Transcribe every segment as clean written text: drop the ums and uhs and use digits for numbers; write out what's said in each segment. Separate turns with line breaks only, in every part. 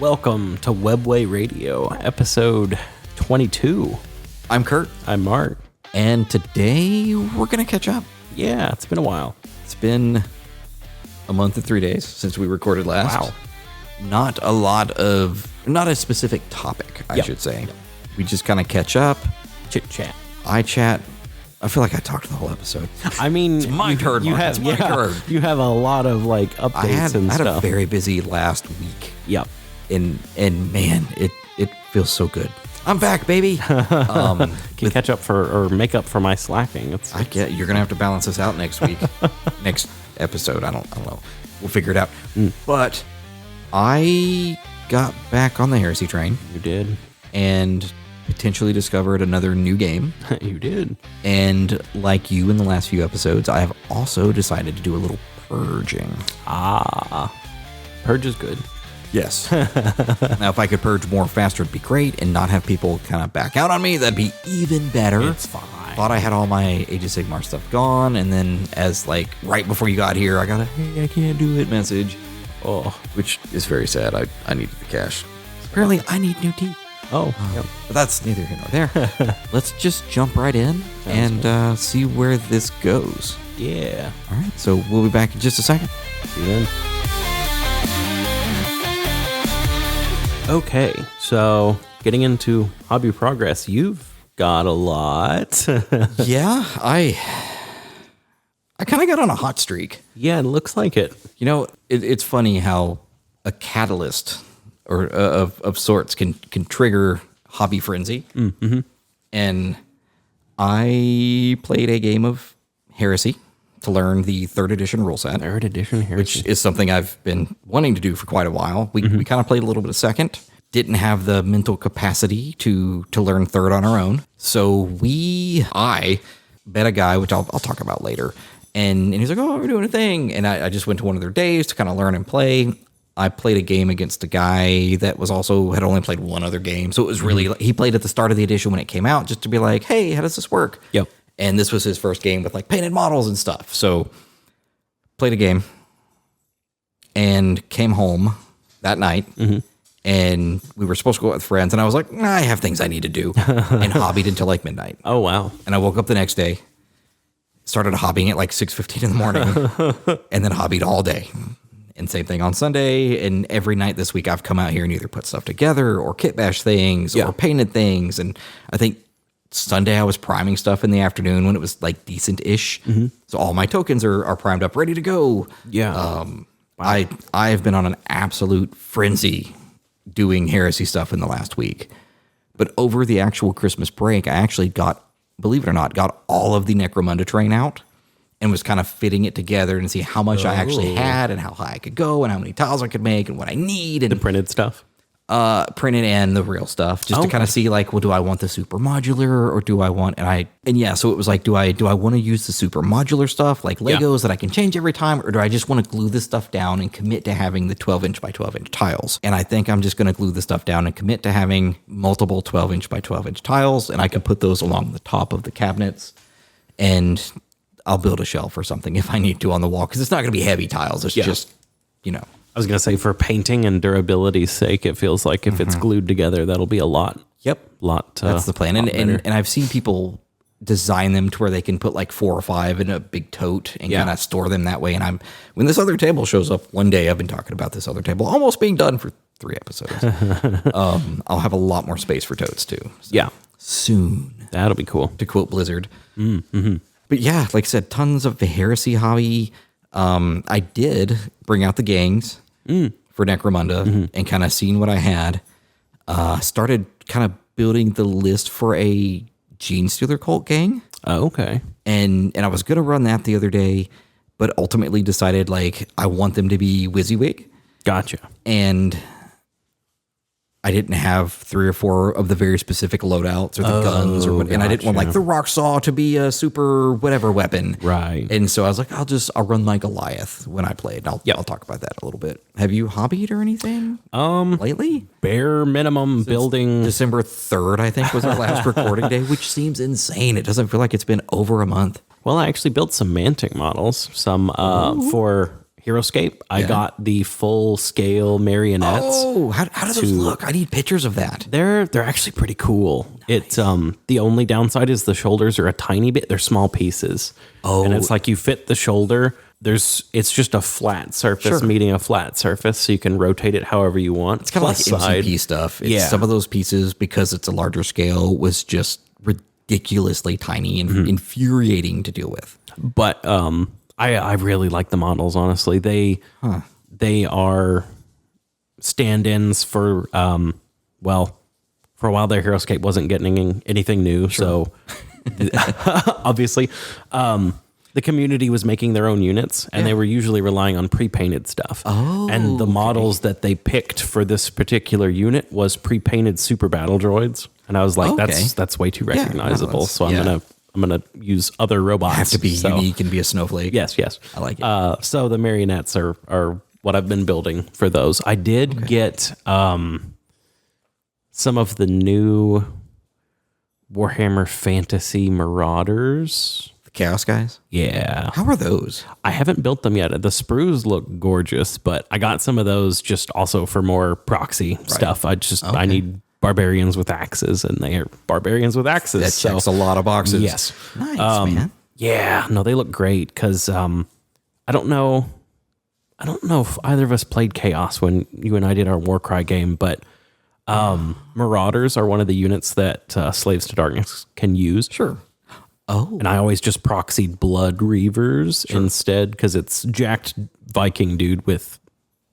Welcome to Webway Radio, episode 22.
I'm Kurt.
I'm Mark.
And today we're going to catch up.
Yeah, it's been a while.
It's been a month and 3 days since we recorded last.
Wow.
Not a specific topic, I should say. Yep. We just kind of catch up.
Chit chat.
I chat. I feel like I talked the whole episode.
I mean,
it's my turn, Mark. It's my turn.
You have a lot of like updates and
stuff. I had a very busy last week.
Yep.
And man, it feels so good. I'm back, baby.
Can catch up or make up for my slacking.
You're gonna have to balance this out next week. Next episode. I don't know. We'll figure it out. But I got back on the heresy train.
You did.
And potentially discovered another new game.
You did. And
like you in the last few episodes, I have also decided to do a little purging.
Purge is good.
Yes. Now, if I could purge more faster, it'd be great, and not have people kind of back out on me, that'd be even better.
It's fine.
Thought I had all my Age of Sigmar stuff gone, and then as like right before you got here, I got a "hey, I can't do it" message. Which is very sad. I needed the cash. Apparently, I need new teeth.
Yep.
But that's neither here nor there. Let's just jump right in and see where this goes.
Yeah.
All right. So we'll be back in just a second.
See you then. Okay, so getting into hobby progress, you've got a lot.
Yeah, I kind of got on a hot streak.
Yeah, it looks like it.
You know, it's funny how a catalyst or of sorts can trigger hobby frenzy.
Mm-hmm.
And I played a game of Heresy to learn the 3rd edition rule set.
3rd edition Heresy.
Which is something I've been wanting to do for quite a while. We kind of played a little bit of 2nd. Didn't have the mental capacity to learn 3rd on our own. So I met a guy, which I'll talk about later. And he's like, "Oh, we're doing a thing." And I just went to one of their days to kind of learn and play. I played a game against a guy that had only played one other game. So it was really, he played at the start of the edition when it came out just to be like, "Hey, how does this work?"
Yep.
And this was his first game with like painted models and stuff. So played a game and came home that night. And we were supposed to go out with friends. And I was like, I have things I need to do. And hobbied until like midnight.
Oh, wow.
And I woke up the next day, started hobbying at like 6:15 in the morning, and then hobbied all day. And same thing on Sunday. And every night this week, I've come out here and either put stuff together or kit bash things or painted things. And I think Sunday I was priming stuff in the afternoon when it was like decent-ish. So all my tokens are primed up, ready to go.
Yeah.
I have been on an absolute frenzy doing Heresy stuff in the last week. But over the actual Christmas break, I actually believe it or not, got all of the Necromunda train out and was kind of fitting it together and see how much I actually had and how high I could go and how many tiles I could make and what I need. And
the printed stuff?
Printed and the real stuff, just to kind of see like, well, do I want the super modular or do I want, so it was like, do I want to use the super modular stuff like Legos that I can change every time, or do I just want to glue this stuff down and commit to having the 12-inch by 12-inch tiles? And I think I'm just going to glue the stuff down and commit to having multiple 12-inch by 12-inch tiles, and I can put those along the top of the cabinets, and I'll build a shelf or something if I need to on the wall, because it's not going to be heavy tiles. It's just,
I was going to say, for painting and durability's sake, it feels like if it's glued together, that'll be a lot.
Yep. That's the plan. And I've seen people design them to where they can put like 4 or 5 in a big tote and kind of store them that way. And when this other table shows up one day, I've been talking about this other table almost being done for 3 episodes. I'll have a lot more space for totes too. So soon.
That'll be cool.
To quote Blizzard. But yeah, like I said, tons of the Heresy hobby. I did bring out the gangs for Necromunda and kind of seen what I had. Started kind of building the list for a Gene Stealer cult gang.
Oh, okay.
And I was going to run that the other day, but ultimately decided like I want them to be WYSIWYG.
Gotcha.
And I didn't have 3 or 4 of the very specific loadouts or the guns or what, and I didn't want like the rock saw to be a super whatever weapon.
Right.
And so I was like, I'll run my Goliath when I played. I'll talk about that a little bit. Have you hobbied or anything lately?
Bare minimum since building.
December 3rd, I think, was our last recording day, which seems insane. It doesn't feel like it's been over a month.
Well, I actually built some Mantic models, some for HeroScape. I got the full scale marionettes.
Oh, how do those look? I need pictures of that.
They're actually pretty cool. Nice. It's the only downside is the shoulders are a tiny bit. They're small pieces. Oh, and it's like you fit the shoulder. It's just a flat surface meeting a flat surface, so you can rotate it however you want.
It's kind of like MCP stuff. Some of those pieces, because it's a larger scale, was just ridiculously tiny and infuriating to deal with.
But I really like the models. Honestly, they are stand-ins for for a while there, HeroScape wasn't getting anything new, so obviously. The community was making their own units, and they were usually relying on pre-painted stuff. Oh, and the models that they picked for this particular unit was pre-painted super battle droids. And I was like, that's way too recognizable. So I'm gonna use other robots.
Have to be unique and be a snowflake.
Yes.
I like it.
So the marionettes are what I've been building for those. I did get some of the new Warhammer Fantasy Marauders.
Chaos guys?
Yeah.
How are those?
I haven't built them yet. The sprues look gorgeous, but I got some of those just also for more proxy stuff. I need barbarians with axes, and they are barbarians with axes.
That checks a lot of boxes.
Yes.
Nice, man.
Yeah. No, they look great because I don't know if either of us played Chaos when you and I did our Warcry game, but Marauders are one of the units that Slaves to Darkness can use.
Sure. Oh,
and I always just proxied Blood Reavers instead because it's jacked Viking dude with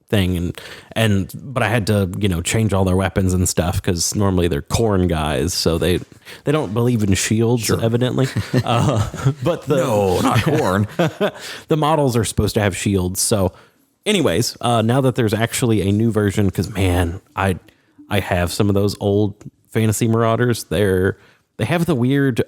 thing but I had to change all their weapons and stuff because normally they're corn guys, so they don't believe in shields evidently. But
no, not corn.
The models are supposed to have shields. So, anyways, now that there's actually a new version, because man, I have some of those old Fantasy Marauders. They have the weird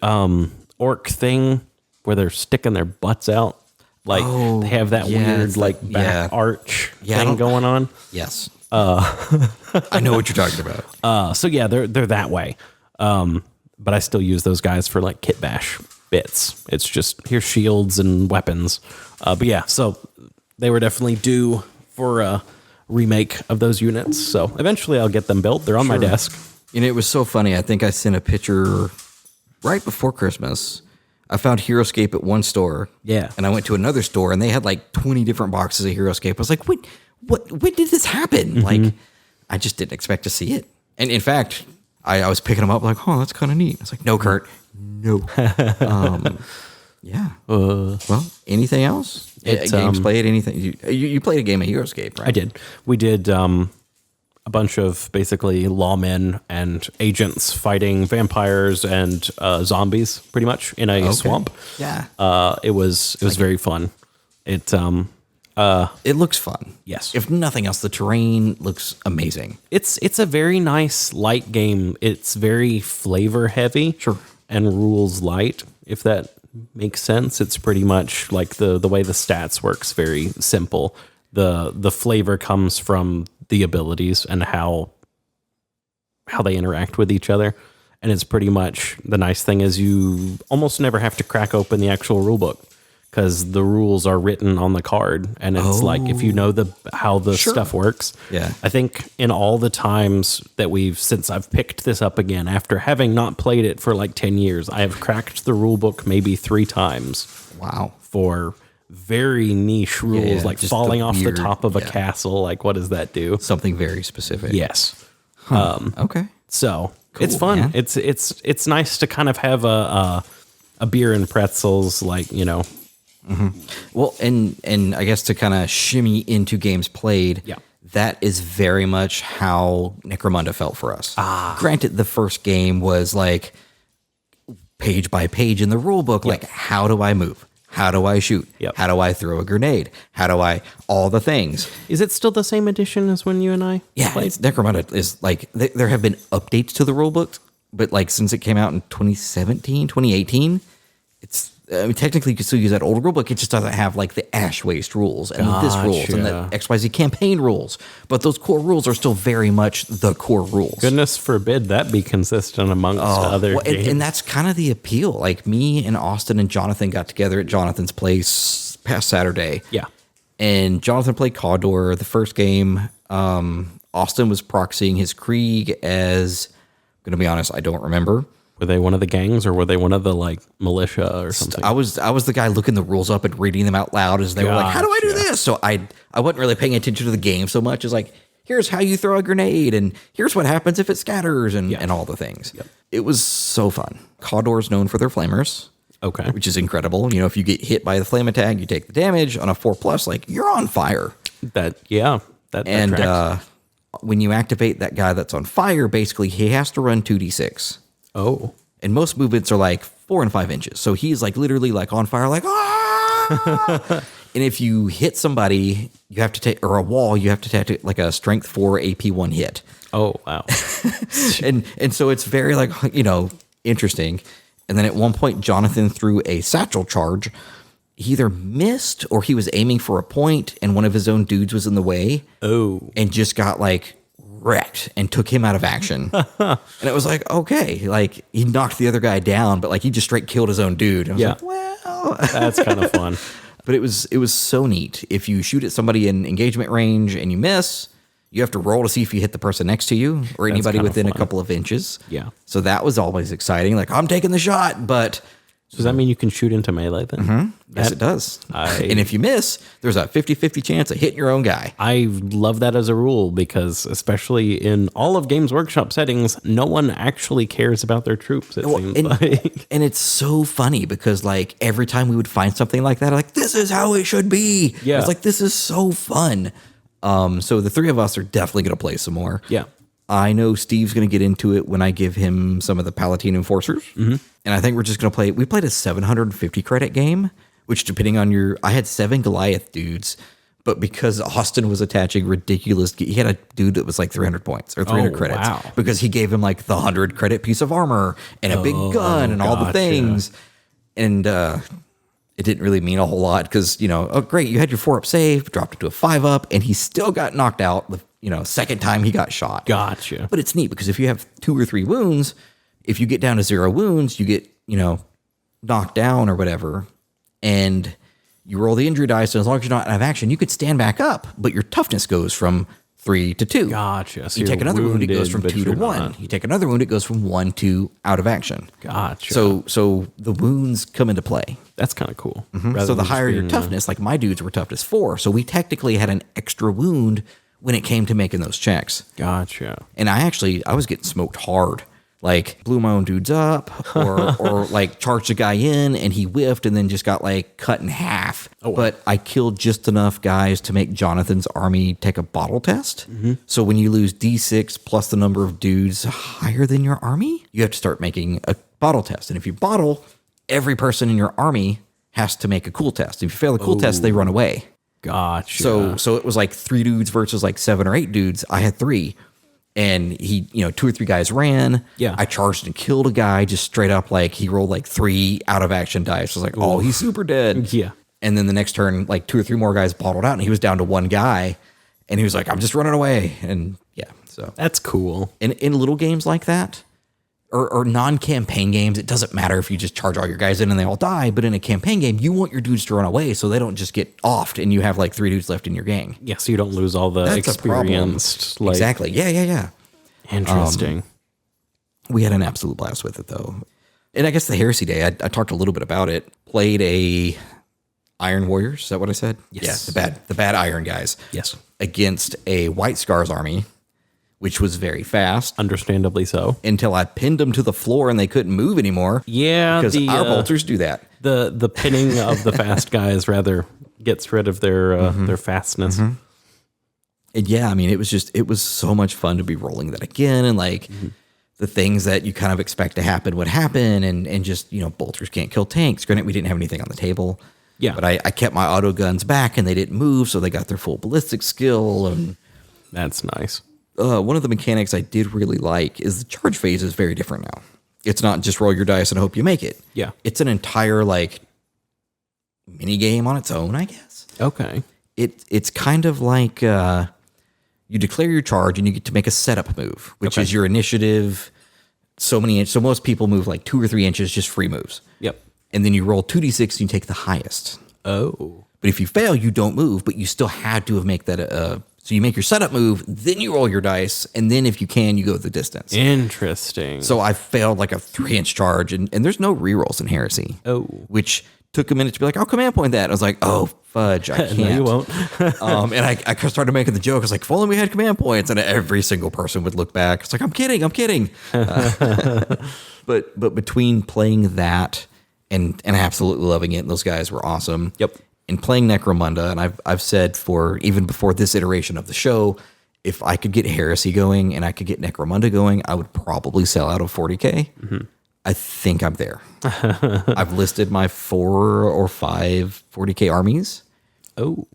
orc thing where they're sticking their butts out. Like they have that weird back arch thing going on.
Yes. I know what you're talking about.
So yeah, they're that way. But I still use those guys for like kit bash bits. It's just here's shields and weapons. But yeah, so they were definitely due for a remake of those units. So eventually I'll get them built. They're on my desk.
It was so funny. I think I sent a picture right before Christmas. I found HeroScape at one store. Yeah. And I went to another store and they had like 20 different boxes of HeroScape. I was like, when did this happen? Like, I just didn't expect to see it. And in fact, I was picking them up like, oh, that's kind of neat. I was like, no, Kurt, no. Yeah. Well, anything else? Games played? Anything? You played a game of HeroScape, right?
I did. We did a bunch of basically lawmen and agents fighting vampires and zombies, pretty much in a swamp.
Yeah.
It was very fun. It
looks fun.
Yes.
If nothing else, the terrain looks amazing.
It's a very nice light game. It's very flavor heavy.
Sure.
And rules light, if that makes sense. It's pretty much like the way the stats works, very simple. The flavor comes from the abilities and how they interact with each other. And it's pretty much, the nice thing is you almost never have to crack open the actual rule book because the rules are written on the card. And it's like, if you know how the stuff works.
Yeah.
I think in all the times that since I've picked this up again, after having not played it for like 10 years, I have cracked the rule book maybe 3 times.
Wow.
For very niche rules, like falling off the top of a castle. Like, what does that do?
Something very specific.
Yes.
Okay.
So it's fun. Man. It's nice to kind of have a beer and pretzels, like,
Well, and I guess to kind of shimmy into games played.
Yeah.
That is very much how Necromunda felt for us. Granted, the first game was like page by page in the rule book. Like, how do I move? How do I shoot?
Yep.
How do I throw a grenade? How do I all the things?
Is it still the same edition as when you and I played?
Necromunda is like, there have been updates to the rule book, but like since it came out in 2017, 2018, technically you can still use that old rule book. It just doesn't have like the Ash Waste rules and this rules and the XYZ campaign rules. But those core rules are still very much the core rules.
Goodness forbid that be consistent amongst other games.
And that's kind of the appeal. Like me and Austin and Jonathan got together at Jonathan's place past Saturday.
Yeah.
And Jonathan played Cawdor. The first game, Austin was proxying his Krieg as, I'm going to be honest, I don't remember.
Were they one of the gangs, or were they one of the like militia or something?
I was the guy looking the rules up and reading them out loud as they were like, how do I do this? So I wasn't really paying attention to the game so much as like, here's how you throw a grenade, and here's what happens if it scatters, and all the things. Yep. It was so fun. Cawdor is known for their flamers. Okay. Which is incredible. You know, if you get hit by the flame attack, you take the damage on a 4+, like you're on fire.
That tracks.
When you activate that guy that's on fire, basically he has to run 2d6.
Oh.
And most movements are like 4 and 5 inches. So he's like literally like on fire, like, ah! And if you hit somebody, you have to take, or a wall, you have to take like a strength 4 AP 1 hit.
Oh, wow.
and so it's very like, you know, interesting. And then at one point, Jonathan threw a satchel charge. He either missed or he was aiming for a point and one of his own dudes was in the way.
Oh.
And just got like wrecked and took him out of action. And it was like, okay, like he knocked the other guy down, but like he just straight killed his own dude. And I was like, well,
that's kind of fun.
But it was so neat. If you shoot at somebody in engagement range and you miss, you have to roll to see if you hit the person next to you or anybody within a couple of inches.
Yeah.
So that was always exciting. Like, I'm taking the shot, but...
So does that mean you can shoot into melee then?
Mm-hmm. Yes, it does. And if you miss, there's a 50-50 chance of hitting your own guy.
I love that as a rule because especially in all of Games Workshop settings, no one actually cares about their troops, it seems like.
And it's so funny because like every time we would find something like that, I'm like, this is how it should be. Yeah. It's like, this is so fun. So the three of us are definitely going to play some more.
Yeah.
I know Steve's going to get into it when I give him some of the Palatine Enforcers. Mm-hmm. And I think we're just going to play. We played a 750 credit game, which depending on I had 7 Goliath dudes, but because Austin was attaching ridiculous, he had a dude that was like 300 points or 300 credits. Wow. Because he gave him like the 100 credit piece of armor and a big gun and all the things. And it didn't really mean a whole lot because, you know, oh, great, you had your 4-up save, dropped it to a 5-up, and he still got knocked out the second time he got shot.
Gotcha.
But it's neat because if you have 2 or 3 wounds, if you get down to 0 wounds, you get, knocked down or whatever, and you roll the injury dice, and as long as you're not out of action, you could stand back up, but your toughness goes from 3 to 2.
Gotcha. So
you take another wound, it goes from 2 to 1. You take another wound, it goes from 1 to out of action.
Gotcha.
So the wounds come into play.
That's kind of cool.
Mm-hmm. So the higher your toughness, like my dudes were toughness 4, so we technically had an extra wound when it came to making those checks.
Gotcha.
And I was getting smoked hard. Like blew my own dudes up or like charged a guy in and he whiffed and then just got like cut in half. Oh, wow. But I killed just enough guys to make Jonathan's army take a bottle test. Mm-hmm. So when you lose D6 plus the number of dudes higher than your army, you have to start making a bottle test. And if you bottle, every person in your army has to make a cool test. If you fail the cool test, they run away.
Gotcha.
So it was like 3 dudes versus like 7 or 8 dudes. I had 3. And he, 2 or 3 guys ran.
Yeah.
I charged and killed a guy just straight up. Like he rolled like 3 out of action dice. I was like, oh, he's super dead.
Yeah.
And then the next turn, like 2 or 3 more guys bottled out and he was down to 1 guy. And he was like, I'm just running away. And yeah, so
that's cool.
In little games like that, or non-campaign games, it doesn't matter if you just charge all your guys in and they all die. But in a campaign game, you want your dudes to run away so they don't just get offed and you have like 3 dudes left in your gang.
Yeah, so you don't lose all the experienced.
Like, exactly. Yeah.
Interesting.
We had an absolute blast with it, though. And I guess the Heresy Day, I talked a little bit about it. Played a Iron Warriors. Is that what I said?
Yes.
Yeah, the bad Iron guys.
Yes.
Against a White Scars army, which was very fast.
Understandably so.
Until I pinned them to the floor and they couldn't move anymore.
Yeah.
Because our bolters do that.
The pinning of the fast guys rather gets rid of their fastness.
Mm-hmm. And yeah, I mean, it was so much fun to be rolling that again. And like the things that you kind of expect to happen would happen. And just, bolters can't kill tanks. Granted, we didn't have anything on the table.
Yeah.
But I kept my auto guns back and they didn't move. So they got their full ballistic skill. And
that's nice.
One of the mechanics I did really like is the charge phase is very different now. It's not just roll your dice and hope you make it.
Yeah.
It's an entire like mini game on its own, I guess.
Okay.
It's kind of like you declare your charge and you get to make a setup move, which is your initiative. So most people move like 2 or 3 inches, just free moves.
Yep.
And then you roll 2d6 and you take the highest.
Oh.
But if you fail, you don't move, but you still had to have make that so you make your setup move, then you roll your dice, and then if you can, you go the distance.
Interesting.
So I failed like a 3-inch charge, and there's no rerolls in Heresy.
Oh.
Which took a minute to be like, I'll command point that. And I was like, oh, fudge, I can't.
No, you won't.
And I started making the joke. I was like, if only we had command points. And every single person would look back. It's like, I'm kidding. But between playing that and absolutely loving it, and those guys were awesome.
Yep.
And playing Necromunda, and I've said even before this iteration of the show, if I could get Heresy going and I could get Necromunda going, I would probably sell out of 40K. Mm-hmm. I think I'm there. I've listed my 4 or 5 40K armies.
Oh.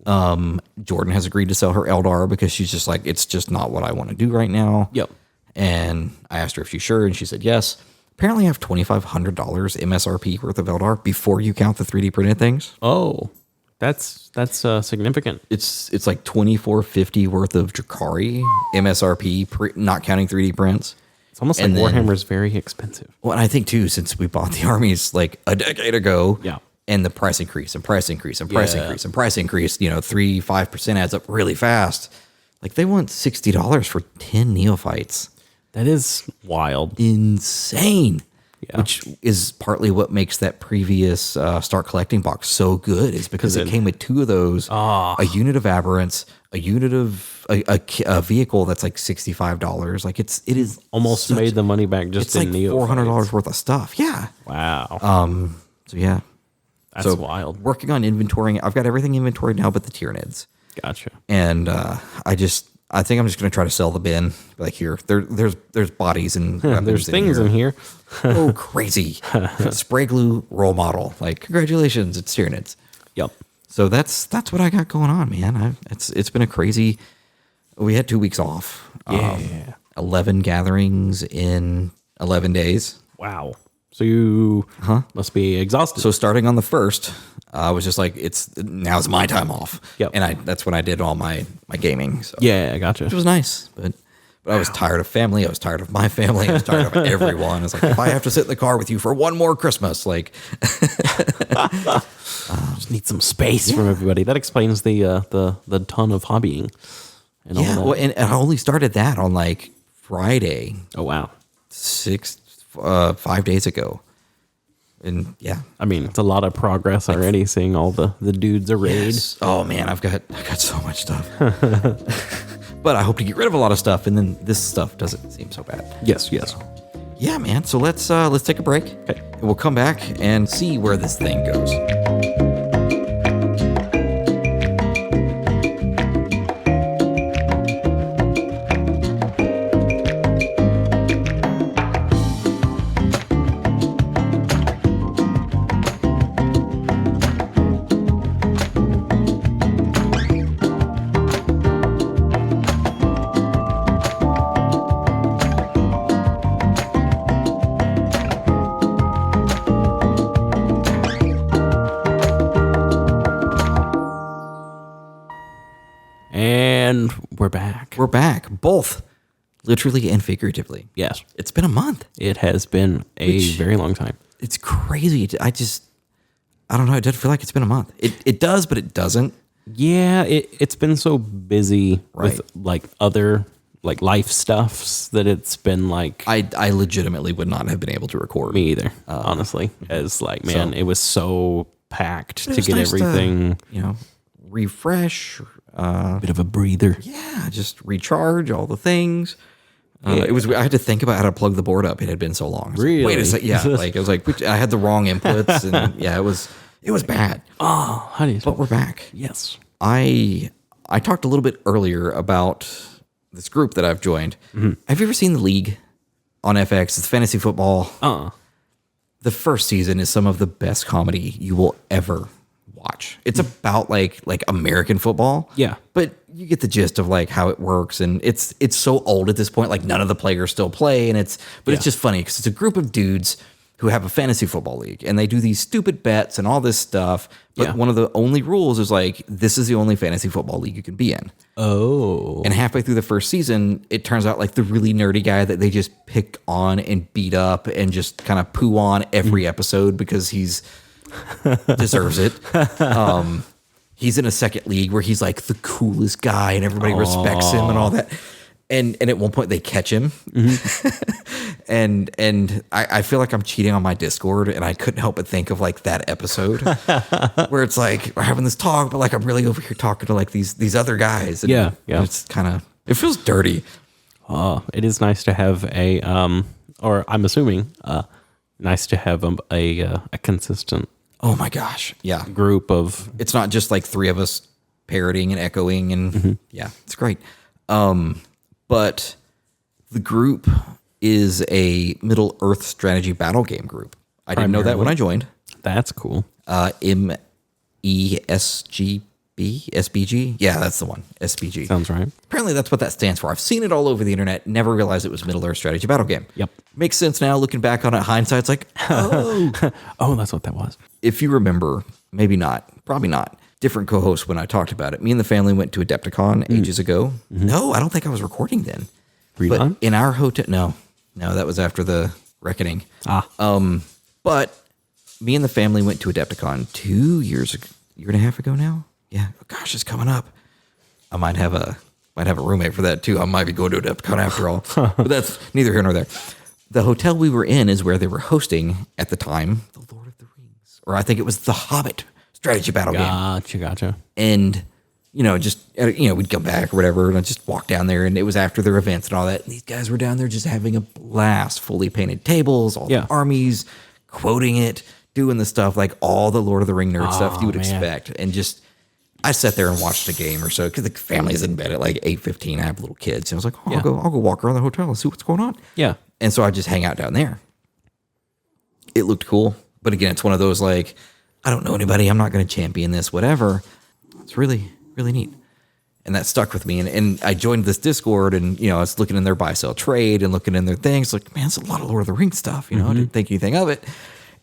Jordan has agreed to sell her Eldar because she's just like, it's just not what I want to do right now.
Yep.
And I asked her if she's sure, and she said yes. Apparently I have $2,500 MSRP worth of Eldar before you count the 3D printed things.
Oh. That's significant.
It's like $2,450 worth of Drakari MSRP, not counting 3D prints.
It's almost like Warhammer's very expensive.
Well, and I think too, since we bought the armies like a decade ago,
yeah,
and the price increase and price increase and price increase and price increase, 3-5% adds up really fast. Like they want $60 for 10 neophytes.
That is wild,
insane.
Yeah.
Which is partly what makes that previous Start Collecting box so good, is because it came with 2 of those, a unit of Aberrants, a unit of a vehicle that's like $65. Like it is
almost made the money back just in
like $400 worth of stuff. Yeah.
Wow.
So yeah,
that's wild.
Working on inventorying. I've got everything inventoried now, but the Tyranids.
Gotcha.
And I think I'm just going to try to sell the bin. Like here, there's bodies and
there's things in here.
Oh, crazy! Spray glue role model. Like congratulations, it's Tyranids.
Yep.
So that's what I got going on, man. It's been a crazy. We had 2 weeks off.
Yeah.
11 gatherings in 11 days.
Wow. So you must be exhausted.
So starting on the 1st, I was just like, now's my time off.
Yep.
And that's when I did all my gaming. So.
Yeah, I gotcha.
Which was nice, but I was tired of family. I was tired of my family. I was tired of everyone. It's like, if I have to sit in the car with you for one more Christmas, like,
just need some space from everybody. That explains the ton of hobbying. And all that.
Well, and I only started that on like Friday.
Oh wow,
5 days ago. And yeah,
I mean, it's a lot of progress already. Seeing all the dudes arrayed.
Yes. Oh man, I got so much stuff. But I hope to get rid of a lot of stuff, and then this stuff doesn't seem so bad.
Yes.
Yeah, man. So let's take a break.
Okay.
And we'll come back and see where this thing goes.
And we're back.
We're back, both literally and figuratively.
Yes.
It's been a month.
It has been a very long time.
It's crazy. I don't know. It doesn't feel like it's been a month. It does, but it doesn't.
Yeah, it's been so busy
Right.
with like other like life stuffs that it's been like
I legitimately would not have been able to record.
me either, honestly. As like, man, it was so packed to
It's
get
nice
everything.
Refresh.
Bit of a breather.
Yeah, just recharge all the things. It was. I had to think about how to plug the board up. It had been so long.
Really?
Wait a second. Yeah, like I was like, I had the wrong inputs, and yeah, it was bad.
Oh, honey.
But we're back.
Yes.
I talked a little bit earlier about this group that I've joined. Mm-hmm. Have you ever seen The League on FX? It's fantasy football. The first season is some of the best comedy you will ever watch. It's about like American football.
Yeah.
But you get the gist of like how it works, and it's so old at this point, like none of the players still play, and it's just funny because it's a group of dudes who have a fantasy football league, and they do these stupid bets and all this stuff. But one of the only rules is like, this is the only fantasy football league you can be in.
Oh.
And halfway through the first season, it turns out like the really nerdy guy that they just pick on and beat up and just kind of poo on every episode because he's deserves it. he's in a second league where he's like the coolest guy and everybody respects him and all that. And at one point they catch him. and I feel like I'm cheating on my Discord, and I couldn't help but think of like that episode where it's like we're having this talk, but like I'm really over here talking to like these other guys. And
Yeah.
It's kind of, it feels dirty.
It is nice to have a, or I'm assuming, nice to have a consistent
Oh my gosh. Yeah.
group of.
It's not just like three of us parroting and echoing and yeah, it's great. But the group is a Middle Earth strategy battle game group. I didn't know that when I joined.
That's cool.
SBG? Yeah, that's the one. SBG.
Sounds right.
Apparently that's what that stands for. I've seen it all over the internet. Never realized it was Middle Earth strategy battle game.
Yep.
Makes sense now looking back on it. Hindsight's like, oh.
Oh, that's what that was.
If you remember, maybe not, probably not. Different co-host when I talked about it. Me and the family went to Adepticon ages ago. No, I don't think I was recording then.
Were you
But
on?
in our hotel, no, that was after the Reckoning. But me and the family went to Adepticon 2 years ago, year and a half ago now. Yeah, oh, gosh, it's coming up. I might have a roommate for that too. I might be going to Adepticon after all, but that's neither here nor there. The hotel we were in is where they were hosting at the time the Lord of the Rings, or I think it was the Hobbit strategy battle game.
Gotcha.
And, we'd come back or whatever, and I'd just walk down there, and it was after their events and all that. And these guys were down there just having a blast, fully painted tables, all the armies, quoting it, doing the stuff, like all the Lord of the Ring nerd stuff you would expect. And just, I sat there and watched a game or so, because the family's in bed at like 8:15. I have little kids. And I was like, I'll go walk around the hotel and see what's going on.
Yeah.
And so I just hang out down there. It looked cool. But again, it's one of those like, I don't know anybody. I'm not going to champion this, whatever. It's really, really neat. And that stuck with me. And I joined this Discord, and, I was looking in their buy, sell, trade and looking in their things. Like, man, it's a lot of Lord of the Rings stuff. I didn't think anything of it.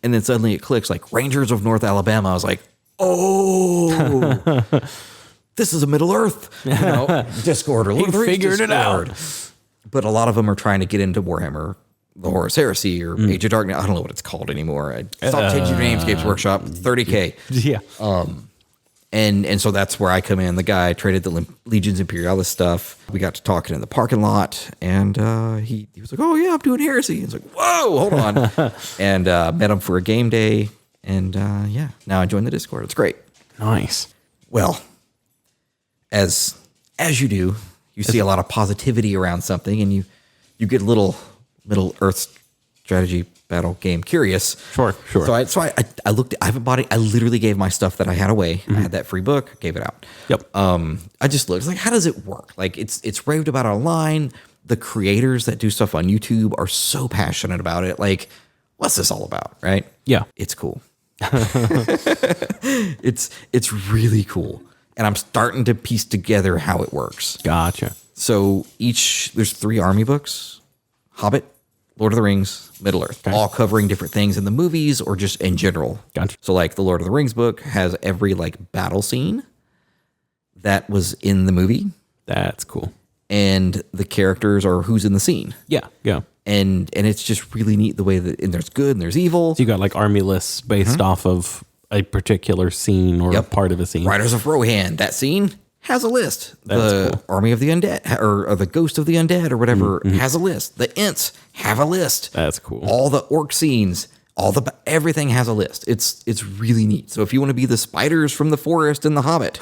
And then suddenly it clicks, like Rangers of North Alabama. I was like, oh, this is a Middle Earth, Discord or Lord of the Rings
figured it
Discord. But a lot of them are trying to get into Warhammer, the Horus Heresy, or Age of Darkness. I don't know what it's called anymore. I stopped changing your names, Games Workshop, 30K.
Yeah.
And so that's where I come in. The guy traded the Legions Imperialis stuff. We got to talking in the parking lot, and he was like, oh, yeah, I'm doing Heresy. He's like, whoa, hold on. And met him for a game day. And now I joined the Discord. It's great.
Nice.
Well, as you do, you see a lot of positivity around something, and you get a little Middle Earth strategy battle game curious.
Sure.
So I looked. I haven't bought it. I literally gave my stuff that I had away. I had that free book. Gave it out.
Yep.
I just looked like, how does it work? Like it's raved about online. The creators that do stuff on YouTube are so passionate about it. Like, what's this all about? Right?
Yeah.
It's cool. It's really cool. And I'm starting to piece together how it works.
Gotcha.
So there's 3 army books: Hobbit, Lord of the Rings, Middle Earth, all covering different things in the movies or just in general.
Gotcha.
So like the Lord of the Rings book has every like battle scene that was in the movie,
That's cool.
and the characters are who's in the scene.
Yeah.
And it's just really neat the way that, and there's good and there's evil.
So you got like army lists based off of a particular scene or part of a scene.
Riders of Rohan, that scene has a list.
That's
The
cool.
Army of the Undead or the Ghost of the Undead or whatever has a list. The Ents have a list.
That's cool.
All the orc scenes, everything has a list. It's really neat. So if you want to be the spiders from the forest in The Hobbit,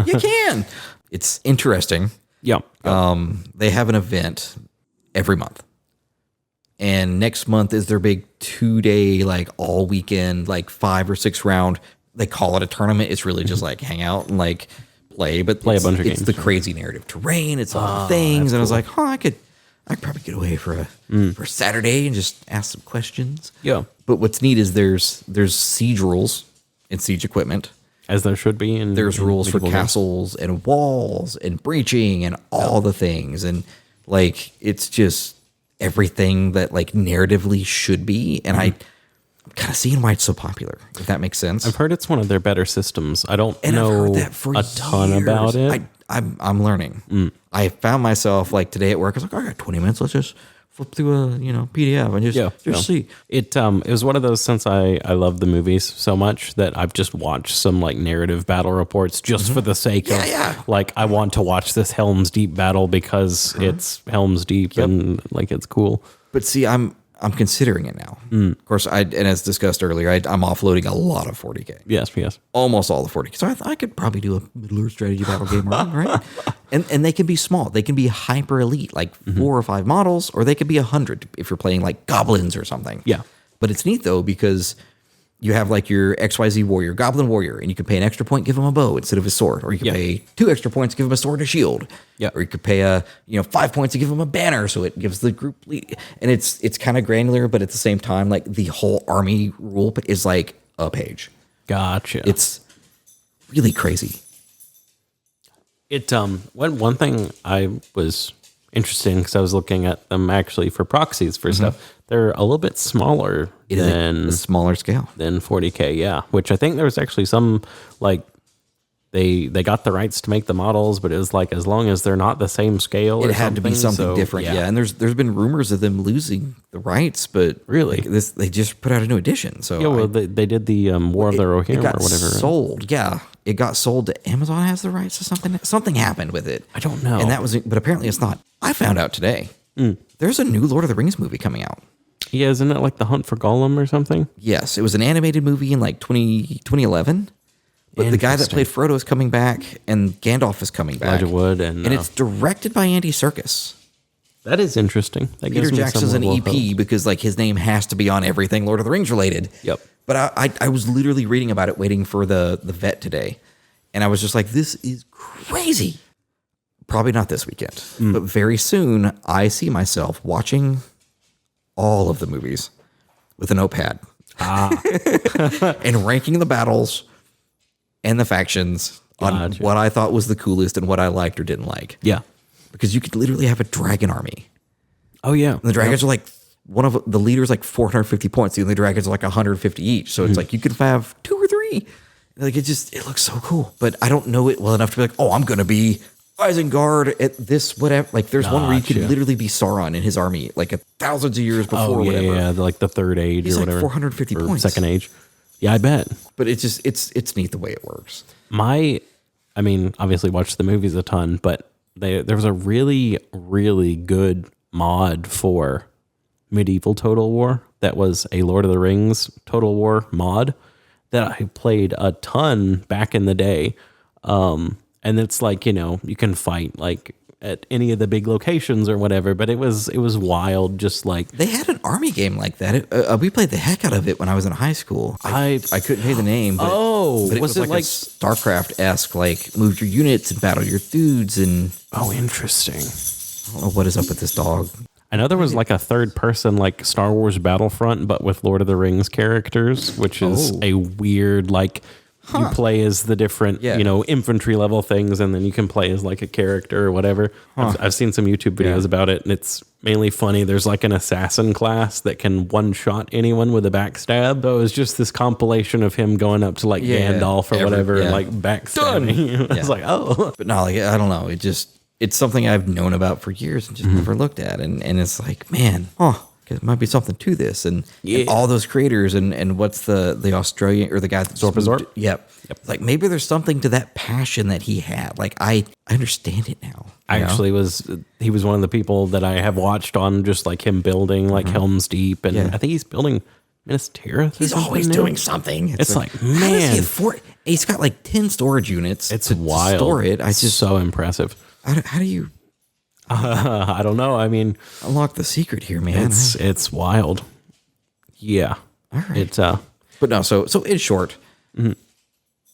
you can. It's interesting.
Yeah.
They have an event every month. And next month is their big 2-day, like all weekend, like 5 or 6 round. They call it a tournament. It's really just like hang out and like play a bunch of games. It's the crazy narrative terrain. It's all the things. And I was like, I could probably get away for a Saturday and just ask some questions.
Yeah.
But what's neat is there's siege rules and siege equipment.
As there should be.
There's rules for
medieval
castles and walls and breaching and all the things. And like, it's just everything that like narratively should be. And I'm kind of seeing why it's so popular, if that makes sense.
I've heard it's one of their better systems. I don't
And I've
know
heard that for
a ton
years.
about it.
I'm learning. I found myself like today at work, I was like, I got 20 minutes. Let's just flip through a PDF and just see.
It was one of those, since I love the movies so much that I've just watched some like narrative battle reports just for the sake of like I want to watch this Helm's Deep battle because it's Helm's Deep and like it's cool.
But see, I'm considering it now. Of course, and as discussed earlier, I'm offloading a lot of 40K.
Yes.
Almost all the 40K. So I could probably do a Middle-earth strategy battle game, right? And they can be small. They can be hyper elite, like 4 or 5 models, or they could be 100 if you're playing like goblins or something.
Yeah.
But it's neat though because you have like your XYZ warrior, goblin warrior, and you can pay an extra point, give him a bow instead of a sword, or you can pay 2 extra points, give him a sword and a shield, or you could pay 5 points to give him a banner, so it gives the group lead. And it's kind of granular, but at the same time, like the whole army rule is like a page.
Gotcha.
It's really crazy.
It one thing I was interested in because I was looking at them actually for proxies for stuff. They're a little bit smaller than
a smaller scale
than 40K, which I think there was actually some like they got the rights to make the models, but it was like as long as they're not the same scale,
it had to be something different. Yeah, and there's been rumors of them losing the rights, but
really,
like they just put out a new edition. So
they did the War of the Rohirrim or whatever.
Sold, it got sold to Amazon. Has the rights to something. Something happened with it.
I don't know,
and that was, but apparently it's not. I found out today. There's a new Lord of the Rings movie coming out.
Yeah, isn't it like The Hunt for Gollum or something?
Yes, it was an animated movie in like 2011. But the guy that played Frodo is coming back, and Gandalf is coming back.
Elijah Wood, and
it's directed by Andy Serkis.
That is interesting. That
Peter Jackson's an EP because like his name has to be on everything Lord of the Rings related.
Yep.
But I was literally reading about it, waiting for the vet today, and I was just like, this is crazy. Probably not this weekend, but very soon I see myself watching all of the movies with a notepad and ranking the battles and the factions on what I thought was the coolest and what I liked or didn't like.
Yeah.
Because you could literally have a dragon army.
Oh, yeah.
And the dragons are like, one of the leaders like 450 points. The other dragons are like 150 each. So it's like you could have 2 or 3. Like it looks so cool. But I don't know it well enough to be like, oh, I'm going to be Isengard at this whatever. Like there's one where you could literally be Sauron in his army like thousands of years before. Whatever.
Yeah, like the third age or whatever.
450 points.
Second age. Yeah, I bet.
But it's just it's neat the way it works.
I mean, obviously watched the movies a ton, but there was a really, really good mod for Medieval Total War that was a Lord of the Rings Total War mod that I played a ton back in the day. And it's like, you can fight like at any of the big locations or whatever, but it was wild. Just like
they had an army game like that. We played the heck out of it when I was in high school. I couldn't pay the name. But but it was like a StarCraft-esque, like move your units and battle your dudes and.
Oh, interesting.
I don't know what is up with this dog.
I know there was like a third person, like Star Wars Battlefront, but with Lord of the Rings characters, which is a weird, like, you play as the different, infantry level things, and then you can play as like a character or whatever. I've seen some YouTube videos about it, and it's mainly funny. There's like an assassin class that can one-shot anyone with a backstab. So it was just this compilation of him going up to like Gandalf or whatever and like backstabbing. I was like, oh.
But no, like, I don't know. It's something I've known about for years and just never looked at. And it's like, man, there might be something to this. And all those creators and what's the Australian or the guy that
Zorpazorp?
Yep. Like maybe there's something to that passion that he had. Like I understand it now.
He was one of the people that I have watched on just like him building like Helm's Deep. And I think he's building Minas Tirith.
He's always doing something.
It's like, man.
He's got like 10 storage units.
It's wild.
To store it.
It's so impressive.
How do you...
I don't know. I mean,
unlock the secret here, man.
It's wild. Yeah.
All right. But no. So in short,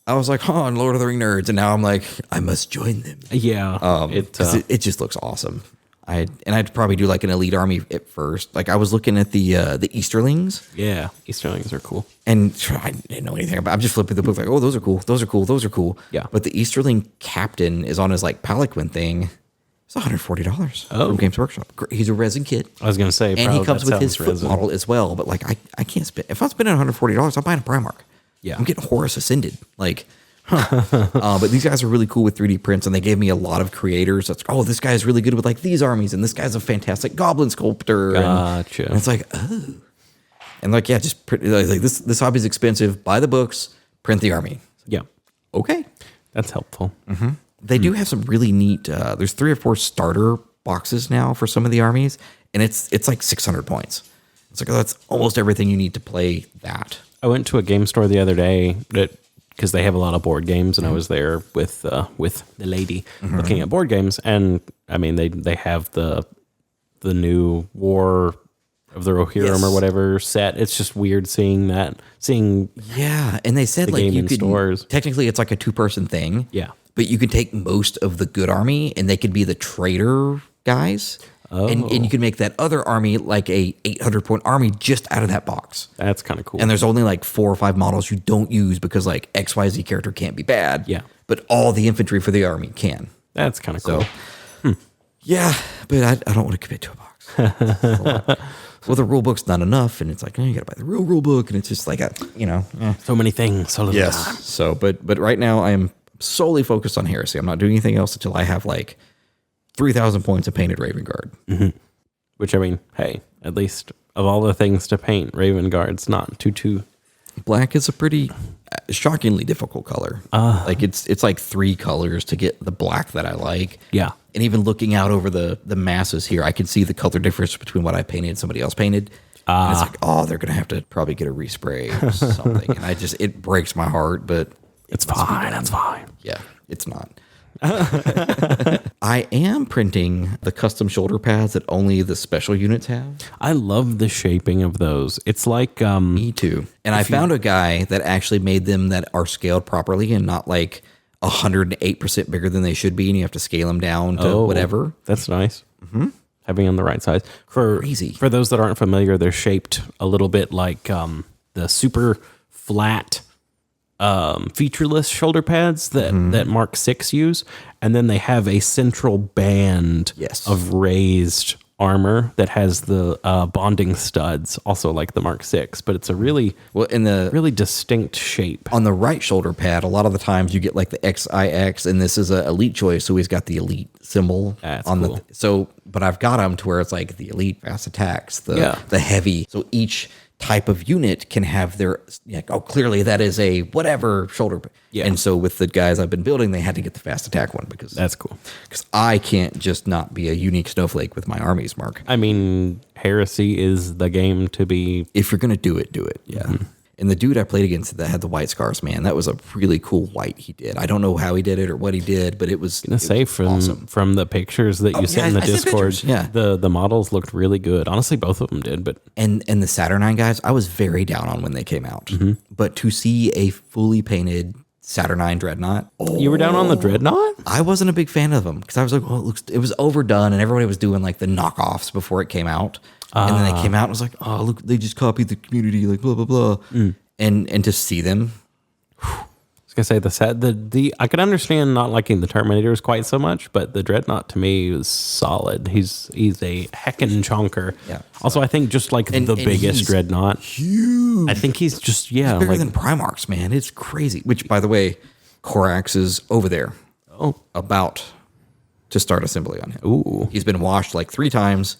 I was like, Lord of the Ring nerds, and now I'm like, I must join them.
Yeah.
It just looks awesome. I'd probably do like an elite army at first. Like I was looking at the Easterlings.
Yeah, Easterlings are cool.
And I didn't know anything about. I'm just flipping the book like, oh, those are cool. Those are cool. Those are cool.
Yeah.
But the Easterling captain is on his like Palanquin thing. It's $140 from Games Workshop. He's a resin kit.
I was going to say,
and he comes with his foot model as well. But like, I can't spend. If I'm spending $140, I'm buying a Primarch.
Yeah,
I'm getting Horus Ascended. Like But these guys are really cool with 3D prints, and they gave me a lot of creators. That's this guy's really good with like these armies, and this guy's a fantastic goblin sculptor.
Gotcha.
And it's like, oh, and like, yeah, just print, like this hobby's expensive. Buy the books, print the army.
Yeah.
Okay,
That's helpful.
they do have some really neat. There's 3 or 4 starter boxes now for some of the armies, and it's like 600 points. It's like that's almost everything you need to play that.
I went to a game store the other day because they have a lot of board games, and I was there with the lady looking at board games, and I mean they have the new War of the Rohirrim or whatever set. It's just weird seeing that.
Yeah, and they said like
game
you
in
could
stores.
technically it's like a 2-person thing.
Yeah.
But you could take most of the good army, and they could be the traitor guys. And you can make that other army like a 800-point army just out of that box.
That's kind of cool.
And there's only like 4 or 5 models you don't use because like XYZ character can't be bad.
Yeah.
But all the infantry for the army can.
That's kind of cool.
Yeah, but I don't want to commit to a box. That's a lot. Well, the rule book's not enough, and it's like, you got to buy the real rule book, and it's just like
So many things. So little time.
So, but right now I am solely focused on heresy. I'm not doing anything else until I have like 3,000 points of painted Raven Guard.
Which, I mean, hey, at least of all the things to paint, Raven Guard's not too.
Black is a pretty shockingly difficult color. Like it's like 3 colors to get the black that I like.
Yeah.
And even looking out over the masses here, I can see the color difference between what I painted and somebody else painted. And it's like, they're going to have to probably get a respray or something. And it breaks my heart, but
It's fine. That's fine.
yeah, it's not. I am printing the custom shoulder pads that only the special units have.
I love the shaping of those. It's like
Me too. And I found a guy that actually made them that are scaled properly and not like 108% bigger than they should be, and you have to scale them down to whatever.
That's nice. Having on the right size.
Crazy.
For those that aren't familiar, they're shaped a little bit like the super flat featureless shoulder pads that Mark 6 use, and then they have a central band of raised armor that has the bonding studs, also like the Mark 6, but it's a really really distinct shape.
On the right shoulder pad, a lot of the times you get like the XIX, and this is a elite choice, so he's got the elite symbol.
That's
on
cool.
But I've got them to where it's like the elite fast attacks, the heavy. So each type of unit can have their clearly that is a whatever shoulder.
Yeah.
And so with the guys I've been building, they had to get the fast attack one because
That's cool.
Because I can't just not be a unique snowflake with my armies, Mark.
I mean, heresy is the game to be.
If you're gonna do it, do it. Yeah. And the dude I played against that had the white scars, man, that was a really cool white he did. I don't know how he did it or what he did, but it was
Awesome. From the pictures that you sent in the Discord, the models looked really good. Honestly, both of them did. But
and the Saturnine guys, I was very down on when they came out. But to see a fully painted Saturnine Dreadnought,
you were down on the Dreadnought?
I wasn't a big fan of them because I was like, well, it was overdone, and everybody was doing like the knockoffs before it came out. And then they came out and was like, oh, look, they just copied the community, like blah, blah, blah. And to see them.
I was going to say, the I could understand not liking the Terminators quite so much, but the Dreadnought to me is solid. He's a heckin' chonker.
Yeah.
Also, I think just like the biggest Dreadnought.
Huge.
I think he's just,
He's bigger than Primarchs, man. It's crazy. Which, by the way, Korax is over there. About to start assembly on him.
Ooh.
He's been washed like 3 times.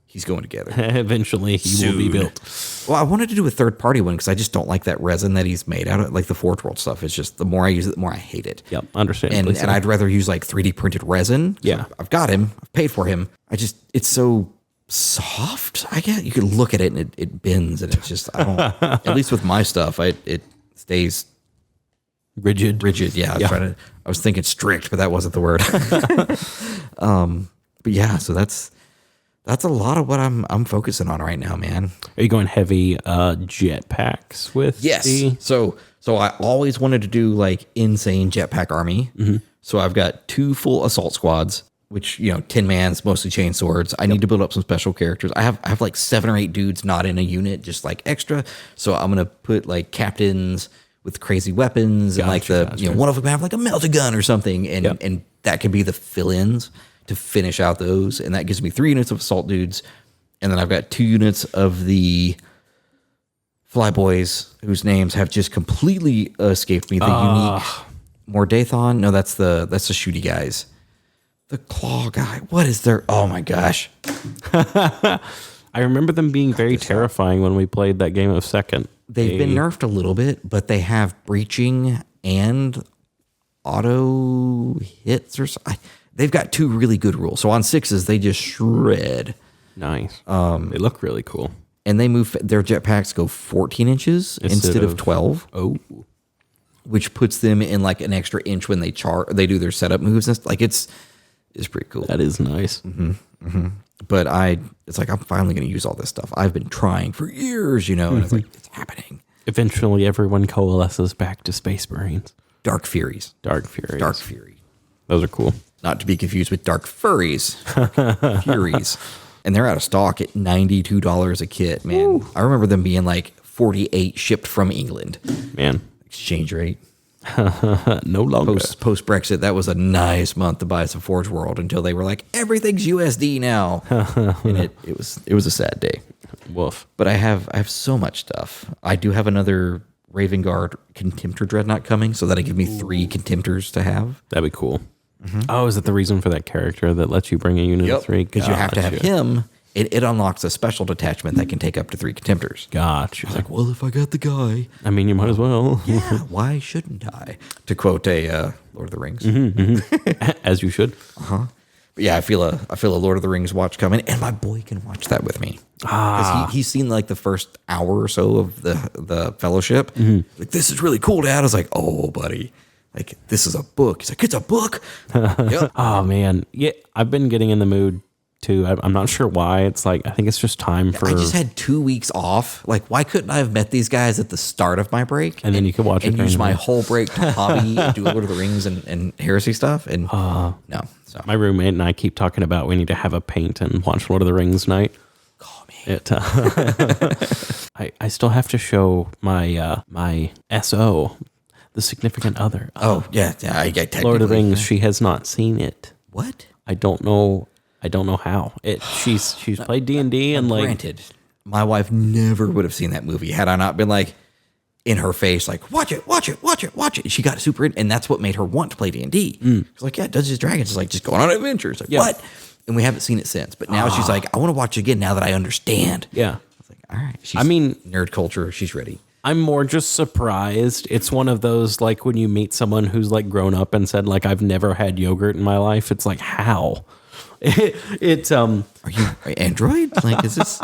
He's going together.
Eventually, he will be built.
Well, I wanted to do a third-party one because I just don't like that resin that he's made out of. Like the Forge World stuff. It's just the more I use it, the more I hate it.
Yep, understandably.
And I'd rather use like 3D printed resin.
Yeah.
I've got him. I've paid for him. It's so soft. I guess you can look at it and it bends, and it's just, I don't, at least with my stuff, it stays
rigid.
Yeah. I was thinking strict, but that wasn't the word. But yeah, so that's a lot of what I'm focusing on right now, man.
Are you going heavy jetpacks with?
Yes. So I always wanted to do like insane jetpack army. So I've got 2 full assault squads, which 10 mans, mostly chain swords. I need to build up some special characters. I have like 7 or 8 dudes not in a unit, just like extra. So I'm gonna put like captains with crazy weapons, and like one of them have like a melta gun or something, and that can be the fill-ins to finish out those, and that gives me 3 units of assault dudes, and then I've got 2 units of the flyboys whose names have just completely escaped me. The unique Mordathon? No, that's the shooty guys. The claw guy. What is their? Oh my gosh!
I remember them being very terrifying when we played that game of Second.
They've been nerfed a little bit, but they have breaching and auto hits or something. They've got 2 really good rules. So on 6s, they just shred.
Nice. They look really cool.
And they move. Their jetpacks go 14 inches instead of 12.
Oh.
Which puts them in like an extra inch when they they do their setup moves. And like it's pretty cool.
That is nice.
But it's like I'm finally going to use all this stuff. I've been trying for years, and it's like it's happening.
Eventually, everyone coalesces back to Space Marines.
Dark Furies.
Dark Furies.
Dark Fury.
Those are cool.
Not to be confused with Dark Furries. Furies. And they're out of stock at $92 a kit, man. Ooh. I remember them being like 48 shipped from England.
Man.
Exchange rate.
No longer.
Post Brexit, that was a nice month to buy some Forge World until they were like, everything's USD now. And it was a sad day.
Woof.
But I have so much stuff. I do have another Raven Guard Contemptor Dreadnought coming, so that'll give me 3 Contemptors to have.
That'd be cool. Oh, is that the reason for that character that lets you bring a unit of 3?
Because you have to have him. It unlocks a special detachment that can take up to 3 Contemptors.
Gotcha.
I was like, well, if I got the guy.
I mean, you might as well.
Yeah, why shouldn't I? To quote a Lord of the Rings.
As you should.
But yeah, I feel a Lord of the Rings watch coming, and my boy can watch that with me. Because he's seen like the first hour or so of the Fellowship. Like, this is really cool, Dad. I was like, oh, buddy. Like, this is a book. He's like, it's a book. Yep.
Oh, man. Yeah, I've been getting in the mood, too. I'm not sure why. It's like, I think it's just time for...
I just had 2 weeks off. Like, why couldn't I have met these guys at the start of my break?
And then you could watch it.
And use my whole break to hobby and do Lord of the Rings and heresy stuff. And no. So.
My roommate and I keep talking about we need to have a paint and watch Lord of the Rings night.
Call me.
I still have to show my my SO, the significant other.
Oh, yeah. I
Lord of the Rings, she has not seen it.
What?
I don't know how. She's played D&D and like...
Granted, my wife never would have seen that movie had I not been like in her face, like, watch it. She got super in, and that's what made her want to play D&D. She's like, yeah, Dungeons & Dragons is like just going on adventures. Like, what? And we haven't seen it since. But now she's like, I want to watch it again now that I understand.
Yeah.
I was like, all right. Nerd culture. She's ready.
I'm more just surprised. It's one of those, like, when you meet someone who's like grown up and said, like, I've never had yogurt in my life. It's like, how? Are
you Android? Like, is this?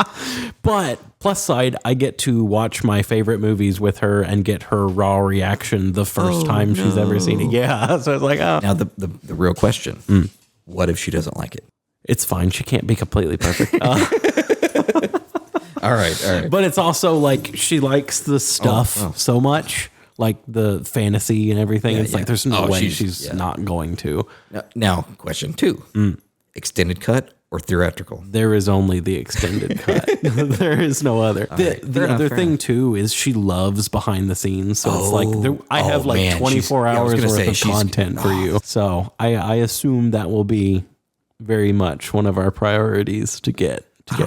But plus side, I get to watch my favorite movies with her and get her raw reaction the first time she's ever seen it. Yeah. So it's like, oh.
Now the real question, what if she doesn't like it?
It's fine. She can't be completely perfect.
All right.
But it's also like she likes the stuff so much, like the fantasy and everything. It's like there's no way she's not going to.
Now, question 2. Extended cut or theatrical?
There is only the extended cut. There is no other. The other thing, too, is she loves behind the scenes. So it's like I have like 24 hours worth of content for you. So I assume that will be very much one of our priorities to get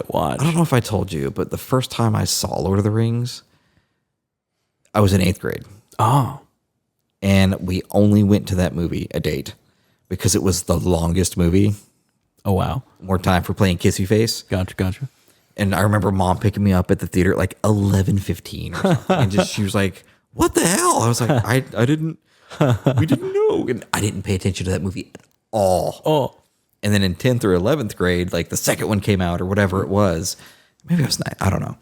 watched.
I don't know if I told you, but the first time I saw Lord of the Rings, I was in 8th grade.
Oh.
And we only went to that movie a date because it was the longest movie.
Oh, wow.
More time for playing Kissy Face.
Gotcha.
And I remember Mom picking me up at the theater at like 11:15 or something. And she was like, what the hell? I was like, I didn't, we didn't know. And I didn't pay attention to that movie at all.
Oh.
And then in 10th or 11th grade, like the second one came out or whatever it was. Maybe it was 9. I don't know.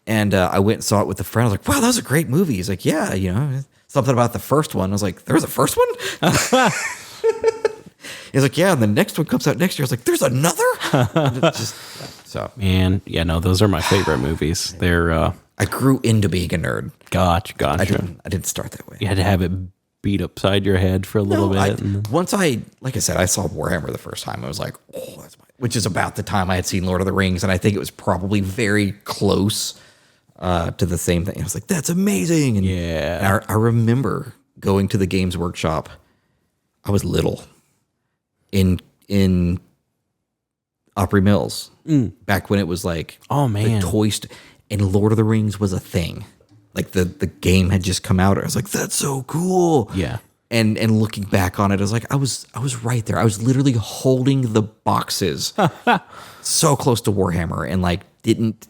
And I went and saw it with a friend. I was like, wow, that was a great movie. He's like, yeah, something about the first one. I was like, there was a first one? He's like, yeah, and the next one comes out next year. I was like, there's another? So.
Man, yeah, no, those are my favorite movies. They're...
I grew into being a nerd.
Gotcha.
I didn't start that way.
You had to have it beat upside your head for a little bit.
Once like I said, I saw Warhammer the first time. I was like, oh, which is about the time I had seen Lord of the Rings. And I think it was probably very close to the same thing. I was like, that's amazing. And
yeah.
I remember going to the Games Workshop. I was little in Opry Mills back when it was like,
oh man,
the toy and Lord of the Rings was a thing. Like the game had just come out. I was like, that's so cool.
Yeah.
And looking back on it, I was like, I was right there. I was literally holding the boxes so close to Warhammer and like didn't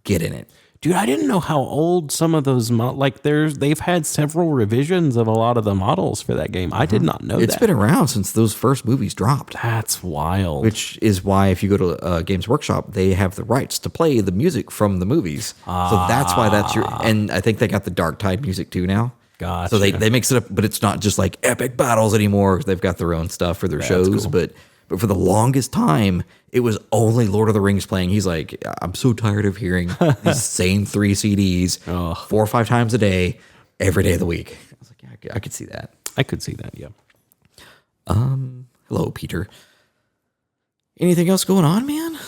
get in it.
Dude, I didn't know how old some of those they've had several revisions of a lot of the models for that game. I did not know
It's been around since those first movies dropped.
That's wild.
Which is why if you go to Games Workshop, they have the rights to play the music from the movies. So that's why that's and I think they got the Dark Tide music too now.
Gotcha.
So they mix it up, but it's not just like epic battles anymore. They've got their own stuff for their shows.
Cool.
But for the longest time, it was only Lord of the Rings playing. He's like, I'm so tired of hearing these same 3 CDs 4 or 5 times a day, every day of the week. I was like, yeah, I could see that.
I could see that, yeah.
Hello, Peter. Anything else going on, man?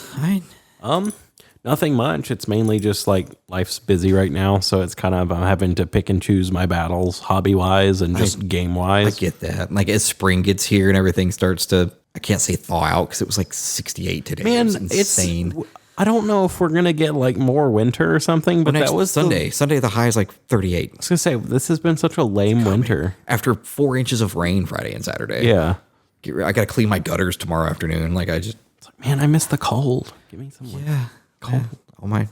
Nothing much. It's mainly just like life's busy right now, so it's kind of I'm having to pick and choose my battles, hobby wise and just game wise.
I get that. Like as spring gets here and everything starts to, I can't say thaw out because it was like 68 today.
Man,
it was insane.
I don't know if we're gonna get like more winter or something, but that was
Sunday. Sunday the high is like 38.
I was gonna say this has been such a lame winter.
After 4 inches of rain Friday and Saturday.
Yeah,
I got to clean my gutters tomorrow afternoon. Like
it's like, man, I miss the cold. Give me some.
Cold.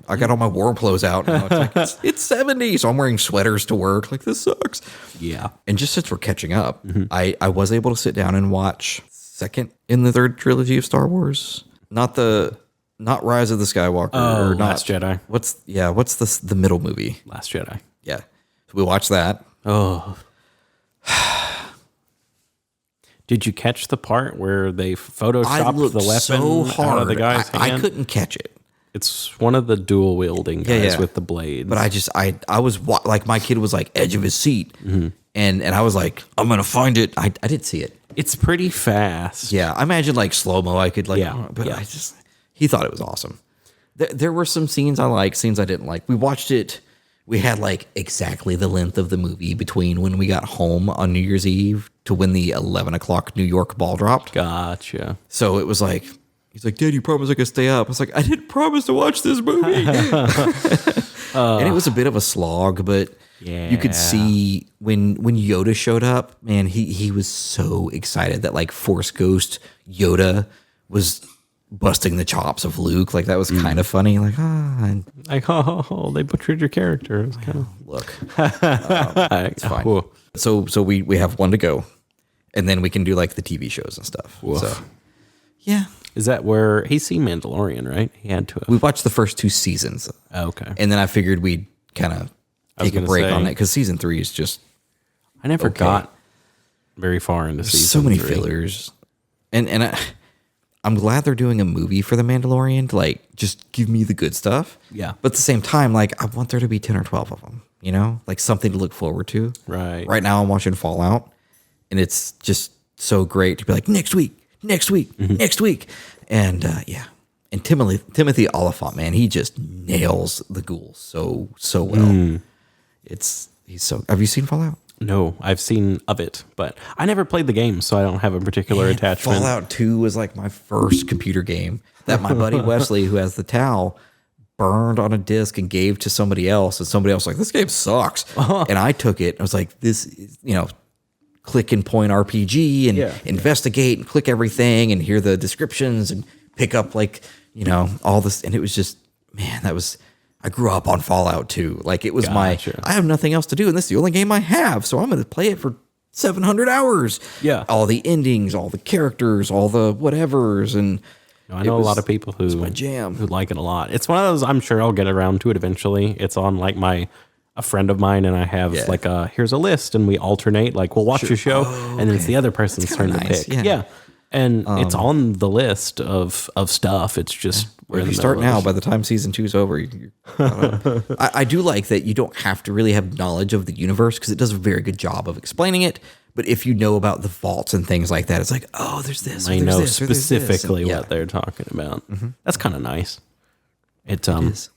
I got all my warm clothes out. Now it's like it's 70, so I'm wearing sweaters to work. Like this sucks.
Yeah.
And just since we're catching up, I was able to sit down and watch second in the third trilogy of Star Wars. Not Rise of the Skywalker.
Oh,
or not,
Last Jedi.
What's the middle movie?
Last Jedi.
Yeah. So we watched that.
Oh. Did you catch the part where they photoshopped the weapon out of the guy's hand?
I couldn't catch it.
It's one of the dual wielding guys with the blades.
But I was like, my kid was like edge of his seat. And I was like, I'm going to find it. I did see it.
It's pretty fast.
Yeah. I imagine like slow-mo. I could like, but
yeah.
He thought it was awesome. There were some scenes I liked, scenes I didn't like. We watched it. We had like exactly the length of the movie between when we got home on New Year's Eve to when the 11 o'clock New York ball dropped.
Gotcha.
So it was like, he's like, Dad, you promised I could stay up. I was like, I didn't promise to watch this movie. And it was a bit of a slog, but you could see when Yoda showed up, man, he was so excited that like Force Ghost Yoda was busting the chops of Luke. Like that was kind of funny. Like,
they butchered your character. It was kind of
look. It's fine. So we have one to go. And then we can do like the TV shows and stuff.
Woof.
So yeah.
Is that where he's seen Mandalorian, right? He had to have.
We watched the first 2 seasons.
Okay.
And then I figured we'd kind of take a break on it because season 3 is just.
I never got very far into season 3.
So many fillers. And I'm glad they're doing a movie for the Mandalorian to like just give me the good stuff.
Yeah.
But at the same time, like I want there to be 10 or 12 of them, you know, like something to look forward to.
Right.
Right now I'm watching Fallout and it's just so great to be like next week. And and Timothy Oliphant, man, he just nails the ghouls so well. He's so. Have you seen Fallout?
No, I've seen of it, but I never played the game, so I don't have a particular attachment.
Fallout 2 was like my first computer game that my buddy Wesley, who has the towel, burned on a disc and gave to somebody else, and somebody else was like, this game sucks. And I took it and I was like, this is, click and point RPG and investigate and click everything and hear the descriptions and pick up like, all this. And it was just, man, I grew up on Fallout 2. Like it was I have nothing else to do and this is the only game I have. So I'm going to play it for 700 hours.
Yeah.
All the endings, all the characters, all the whatevers. And
I know a lot of people who like it a lot. It's one of those, I'm sure I'll get around to it eventually. It's on like a friend of mine and I have like here's a list and we alternate, like we'll watch a show and then it's the other person's turn to pick. Yeah. And it's on the list of stuff. It's just
if you start now, by the time season 2 is over, I do like that you don't have to really have knowledge of the universe because it does a very good job of explaining it. But if you know about the vaults and things like that, it's like, oh, there's this.
I know specifically what they're talking about. That's kind of nice. It is.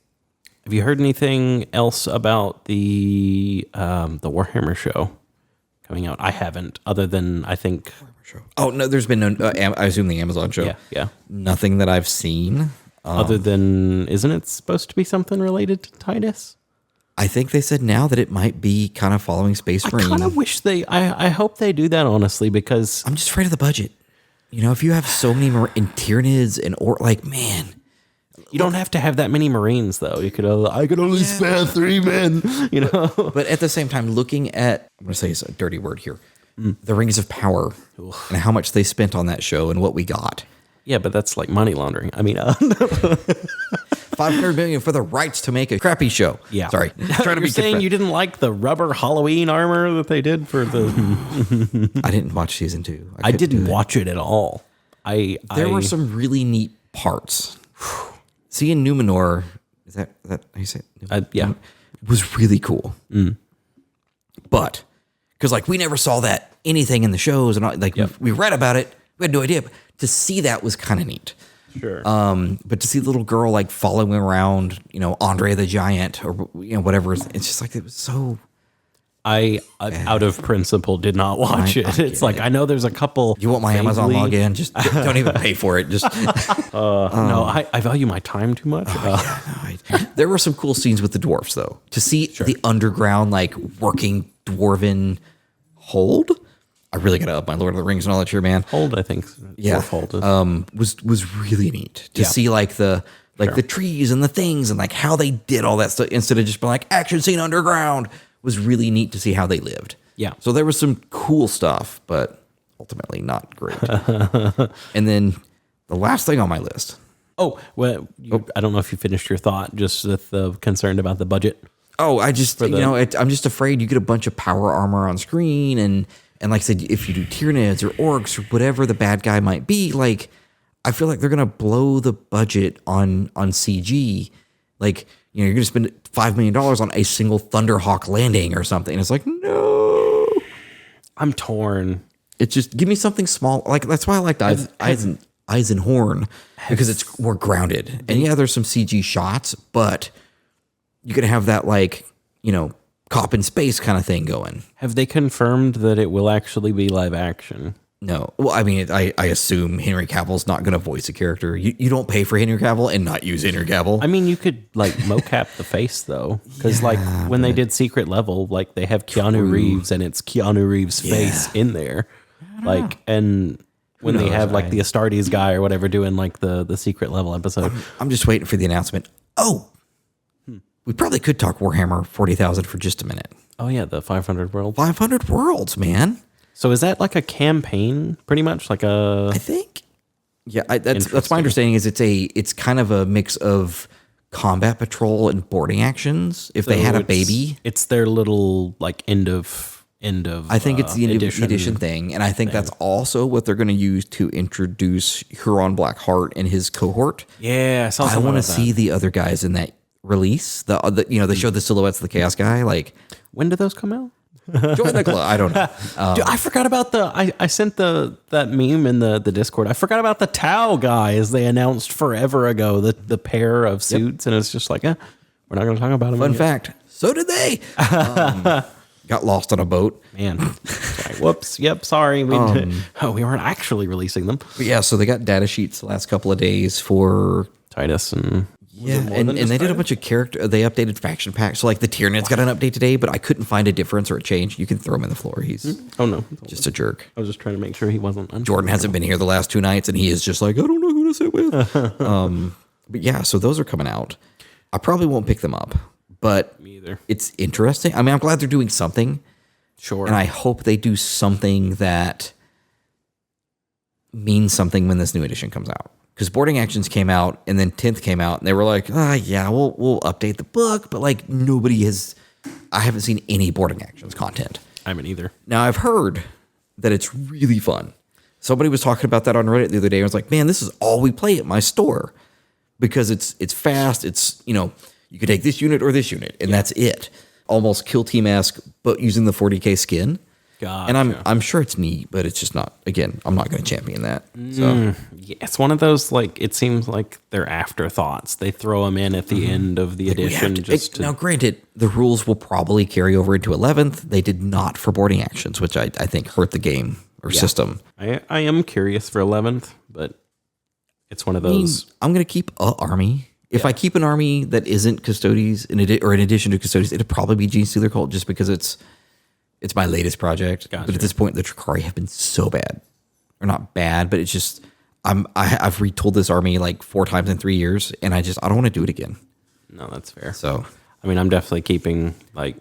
Have you heard anything else about the Warhammer show coming out? I haven't, other than I think.
Oh no, there's been no. I assume the Amazon show.
Yeah.
Nothing that I've seen.
Other than, isn't it supposed to be something related to Titus?
I think they said now that it might be kind of following Space Marine.
I kind of wish I hope they do that, honestly, because
I'm just afraid of the budget. You know, if you have so many Tyranids and man.
You don't have to have that many Marines, though. You could I could only spare 3 men, you know.
But at the same time, looking at, I'm going to say it's a dirty word here, the Rings of Power and how much they spent on that show and what we got.
Yeah, but that's like money laundering. I mean,
$500 million for the rights to make a crappy show.
Yeah,
sorry.
Trying to be saying you didn't like the rubber Halloween armor that they did for the.
I didn't watch season 2.
I didn't watch it at all.
There were some really neat parts. Seeing Numenor, is that how you say it?
Yeah,
was really cool. But because like we never saw that anything in the shows and all, like we read about it, we had no idea. But to see that was kind of neat.
Sure.
But to see the little girl like following around, Andre the Giant or whatever, it's just like it was so.
I out of principle did not watch it. It's like I know there's a couple.
You want my Amazon login? Just don't even pay for it. Just
no, I value my time too much.
There were some cool scenes with the dwarfs though. To see the underground like working dwarven hold. I really got to up my Lord of the Rings knowledge here, man.
Hold, I think.
Yeah.
Hold is.
Was really neat to see like the trees and the things and like how they did all that stuff instead of just being like action scene underground. Was really neat to see how they lived.
Yeah.
So there was some cool stuff, but ultimately not great. And then the last thing on my list.
Oh, well, I don't know if you finished your thought, just with the concerned about the budget.
Oh, I just, I'm just afraid you get a bunch of power armor on screen. And like I said, if you do Tyranids or Orcs or whatever the bad guy might be, like, I feel like they're going to blow the budget on CG. Like, you're going to spend $5 million on a single Thunderhawk landing or something. And it's like, no.
I'm torn.
It's just, give me something small. Like, that's why I liked Eisenhorn, because it's more grounded. And yeah, there's some CG shots, but you're going to have that, like, cop in space kind of thing going.
Have they confirmed that it will actually be live action?
No. Well, I mean, I assume Henry Cavill's not going to voice a character. You don't pay for Henry Cavill and not use Henry Cavill.
I mean, you could like mocap the face though, because like when they did Secret Level, like they have Keanu Reeves and it's Keanu Reeves' face in there, like and when they have like the Astartes guy or whatever doing like the Secret Level episode.
I'm just waiting for the announcement. Oh, we probably could talk Warhammer 40,000 for just a minute.
Oh yeah, the 500 world.
500 worlds, man.
So is that like a campaign, pretty much like a?
I think, yeah, that's my understanding. Is it's kind of a mix of combat patrol and boarding actions. If they had a baby,
it's their little like end of.
I think it's the edition thing, and I think that's also what they're going to use to introduce Huron Blackheart and his cohort.
Yeah,
I want to see the other guys in that release. They showed the silhouettes of the Chaos guy. Like,
when do those come out?
Join the club. I don't know.
Dude, I forgot about I sent that meme in the Discord. I forgot about the Tau guys they announced forever ago, the pair of suits, and it's just like, we're not going to talk about them.
Fun fact, so did they. Got lost on a boat.
Man. Sorry. Whoops. Yep, sorry. We weren't actually releasing them.
But yeah, so they got data sheets the last couple of days for
Titus and...
Yeah, and they did a bunch of they updated faction packs. So like the Tyranids got an update today, but I couldn't find a difference or a change. You can throw him in the floor. He's just a jerk.
I was just trying to make sure he wasn't.
Jordan hasn't been here the last 2 nights, and he is just like, I don't know who to sit with. But yeah, so those are coming out. I probably won't pick them up, but
me either.
It's interesting. I mean, I'm glad they're doing something.
Sure.
And I hope they do something that means something when this new edition comes out. Because Boarding Actions came out, and then 10th came out, and they were like, yeah, we'll update the book, but like I haven't seen any Boarding Actions content.
I haven't either.
Now, I've heard that it's really fun. Somebody was talking about that on Reddit the other day. I was like, man, this is all we play at my store. Because it's fast, it's, you could take this unit or this unit, and that's it. Almost Kill Team-esque, but using the 40k skin.
Gotcha.
And I'm sure it's neat, but it's just not, again, I'm not going to champion that. So
yeah, it's one of those, like, it seems like they're afterthoughts. They throw them in at the end of the edition.
Now, granted, the rules will probably carry over into 11th. They did not for Boarding Actions, which I think hurt the game or system.
I am curious for 11th, but it's one of those.
I'm going to keep a army. If I keep an army that isn't Custodes, in addition to Custodes, it'd probably be Gene Stealer Cult just because it's my latest project.
Gotcha.
But at this point, the Trakari have been so bad. Or not bad, but it's just, I've retooled this army like 4 times in 3 years, and I don't want to do it again.
No, that's fair.
So,
I mean, I'm definitely keeping like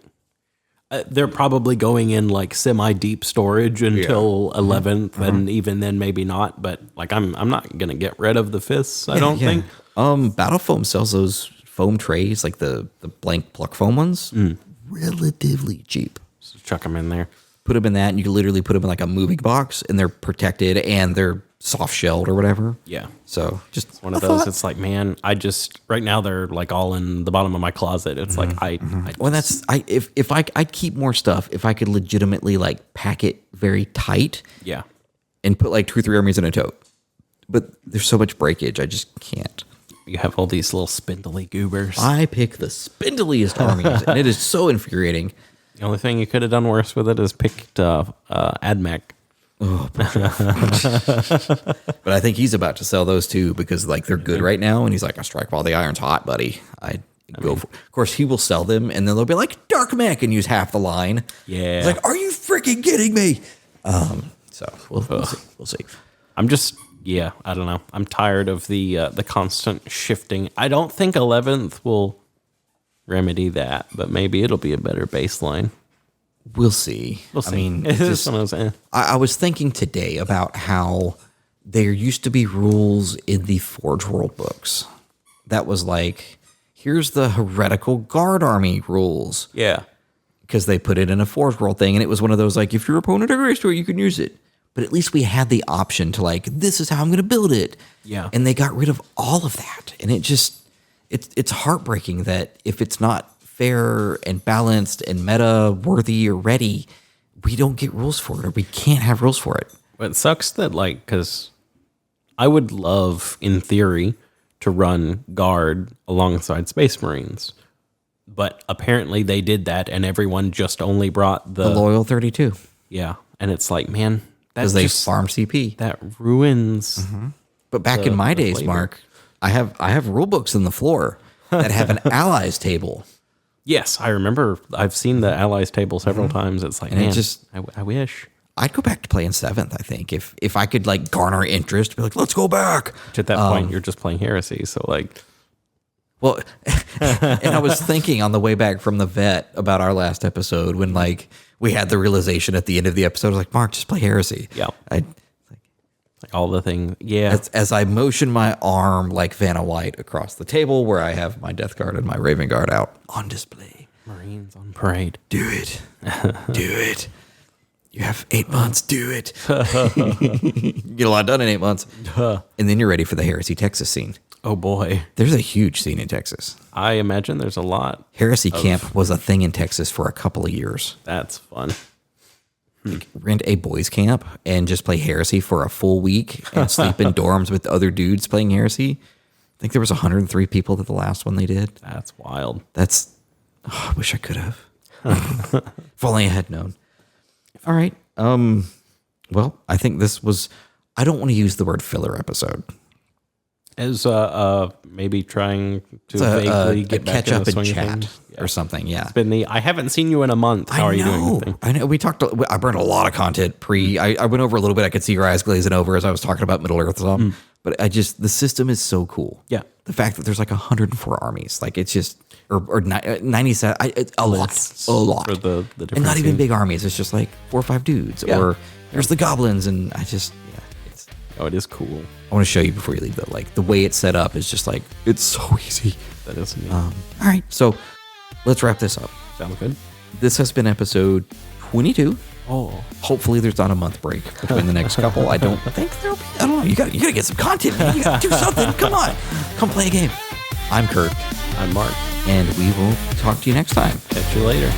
they're probably going in like semi-deep storage until 11th, and even then maybe not. But like I'm not gonna get rid of the fists. I don't think.
Battle Foam sells those foam trays, like the blank pluck foam ones, relatively cheap.
So chuck them in there.
Put them in that, and you can literally put them in like a moving box, and they're protected and they're soft shelled or whatever.
Yeah.
So just
It's one of those. It's like, man, I just right now they're like all in the bottom of my closet. It's like
well, that's if I'd keep more stuff if I could legitimately like pack it very tight.
Yeah.
And put like 2 or 3 armies in a tote. But there's so much breakage, I just can't.
You have all these little spindly goobers.
I pick the spindliest armies, and it is so infuriating.
The only thing you could have done worse with it is picked AdMech.
Oh, but I think he's about to sell those too because like they're good right now, and he's like, "I strike while the iron's hot, buddy." I go for. Of course, he will sell them, and then they'll be like Dark Mech and use half the line.
Yeah,
it's like, are you freaking kidding me? So we'll see. We'll see.
I'm just I don't know. I'm tired of the constant shifting. I don't think 11th will remedy that, but maybe it'll be a better baseline.
We'll see.
We'll see.
I mean, I was thinking today about how there used to be rules in the Forge World books. That was like, here's the heretical guard army rules.
Yeah.
Because they put it in a Forge World thing, and it was one of those like, if your opponent agrees to it, you can use it. But at least we had the option to like, this is how I'm going to build it.
Yeah.
And they got rid of all of that. And it's heartbreaking that if it's not fair and balanced and meta worthy or ready, we don't get rules for it, or we can't have rules for it.
But it sucks that like, because I would love in theory to run guard alongside Space Marines, but apparently they did that and everyone just only brought the
Loyal 32.
Yeah. And it's like, man,
because they farm CP.
That ruins.
But back in my days, flavor. Mark, I have rule books in the floor that have an allies table.
Yes, I remember. I've seen the allies table several times. It's like, and man, I wish.
I'd go back to playing 7th, I think. If I could like garner interest, be like, let's go back.
Which at that point, you're just playing Heresy. So like,
well, and I was thinking on the way back from the vet about our last episode when like we had the realization at the end of the episode, I was like, Mark, just play Heresy.
Yeah. Like all the thing. Yeah.
As I motion my arm like Vanna White across the table where I have my Death Guard and my Raven Guard out on display.
Marines on parade.
Do it. Do it. You have 8 months. Do it. Get a lot done in 8 months. And then you're ready for the Heresy Texas scene.
Oh, boy.
There's a huge scene in Texas.
I imagine there's a lot.
Heresy Camp was a thing in Texas for a couple of years.
That's fun.
Like, rent a boys' camp and just play Heresy for a full week and sleep in dorms with other dudes playing Heresy. I think there was 103 people at the last one they did.
That's wild.
I wish I could have. If only I had known. All right. Well, I think this was, I don't want to use the word filler episode.
As maybe trying to vaguely get back
catch up
in
and chat or something. Yeah,
it's been I haven't seen you in a month. How are you doing?
I know we talked. I burned a lot of content I went over a little bit. I could see your eyes glazing over as I was talking about Middle Earth some. But the system is so cool.
Yeah,
the fact that there's like 104 armies, like it's just or 97. A lot
for the
and not even big armies. It's just like 4 or 5 dudes. Yeah. Or there's the goblins, and
it is cool.
I want to show you before you leave though. Like the way it's set up is just like, it's so easy.
That is neat.
All right. So let's wrap this up.
Sounds good.
This has been episode 22.
Oh,
hopefully there's not a month break between the next couple. I don't think there'll be. I don't know. You got to get some content, man. You got to do something. Come on. Come play a game. I'm Kurt.
I'm Mark.
And we will talk to you next time.
Catch you later.